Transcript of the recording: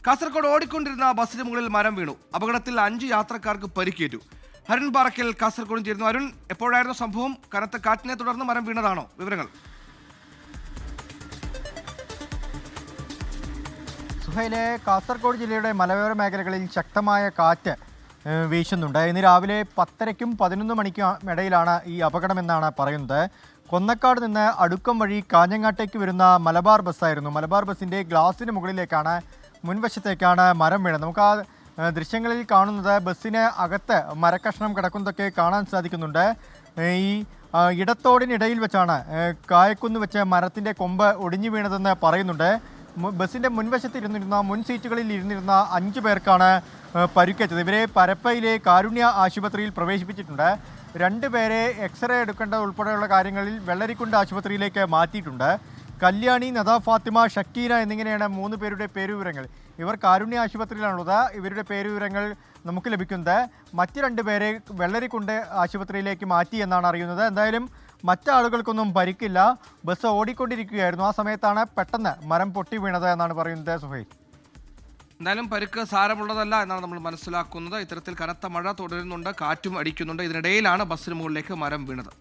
കാസർഗോഡ് ഓടിക്കൊണ്ടിരുന്ന ബസ്സിന് മുകളിൽ മരം വീണു. അപകടത്തിൽ 5 യാത്രക്കാർക്ക് പരിക്കേറ്റു. അരുൺ പാറയ്ക്കൽ കാസർഗോഡ് ചേരുന്നു. അരുൺ, എപ്പോഴായിരുന്നു സംഭവം? കനത്ത കാറ്റിനെ തുടർന്ന് മരം വീണതാണോ? വിവരങ്ങൾ. സുഹൈലെ, കാസർഗോഡ് ജില്ലയുടെ മലയോര മേഖലകളിൽ ശക്തമായ കാറ്റ് വീശുന്നുണ്ട്. ഇന്ന് രാവിലെ 10:30-ക്കും 11 മണിക്കും ഇടയിലാണ് ഈ അപകടമെന്നാണ് പറയുന്നത്. കൊന്നക്കാട് നിന്ന് അടുക്കം വഴി കാഞ്ഞങ്ങാട്ടേക്ക് വരുന്ന മലബാർ ബസ്സായിരുന്നു. മലബാർ ബസ്സിൻ്റെ ഗ്ലാസിന് മുകളിലേക്കാണ്, മുൻവശത്തേക്കാണ് മരം വീണത്. നമുക്ക് ആ ദൃശ്യങ്ങളിൽ കാണുന്നത് ബസ്സിന് അകത്ത് മരക്കഷ്ണം കിടക്കുന്നതൊക്കെ കാണാൻ സാധിക്കുന്നുണ്ട്. ഈ ഇടത്തോടിനിടയിൽ വെച്ചാണ് കായക്കുന്ന് വെച്ച് മരത്തിൻ്റെ കൊമ്പ് ഒടിഞ്ഞു വീണതെന്ന് പറയുന്നുണ്ട്. ബസ്സിൻ്റെ മുൻവശത്ത് ഇരുന്നിരുന്ന മുൻ സീറ്റുകളിൽ ഇരുന്നിരുന്ന 5 പേർക്കാണ് പരിക്കേറ്റത്. ഇവരെ പരപ്പയിലെ കാരുണ്യ ആശുപത്രിയിൽ പ്രവേശിപ്പിച്ചിട്ടുണ്ട്. 2 പേരെ എക്സ്റേ എടുക്കേണ്ട ഉൾപ്പെടെയുള്ള കാര്യങ്ങളിൽ വെള്ളരിക്കുണ്ട് ആശുപത്രിയിലേക്ക് മാറ്റിയിട്ടുണ്ട്. കല്യാണി, നദ ഫാത്തിമ, ഷക്കീന എന്നിങ്ങനെയാണ് 3 പേരുടെ പേരുവിവരങ്ങൾ. ഇവർ കാരുണ്യ ആശുപത്രിയിലാണുള്ളത്. ഇവരുടെ പേരുവിവരങ്ങൾ നമുക്ക് ലഭിക്കുന്നത്. മറ്റ് 2 പേരെ വെള്ളരിക്കുണ്ട് ആശുപത്രിയിലേക്ക് മാറ്റി എന്നാണ് അറിയുന്നത്. എന്തായാലും മറ്റാളുകൾക്കൊന്നും പരിക്കില്ല. ബസ് ഓടിക്കൊണ്ടിരിക്കുകയായിരുന്നു. ആ സമയത്താണ് പെട്ടെന്ന് മരം പൊട്ടി വീണത് എന്നാണ് പറയുന്നത്. സുഹൈൽ, എന്തായാലും പരിക്ക് സാരമുള്ളതല്ല എന്നാണ് നമ്മൾ മനസ്സിലാക്കുന്നത്. ഇത്തരത്തിൽ കനത്ത മഴ തുടരുന്നുണ്ട്, കാറ്റും അടിക്കുന്നുണ്ട്. ഇതിനിടയിലാണ് ബസ്സിന് മുകളിലേക്ക് മരം വീണത്.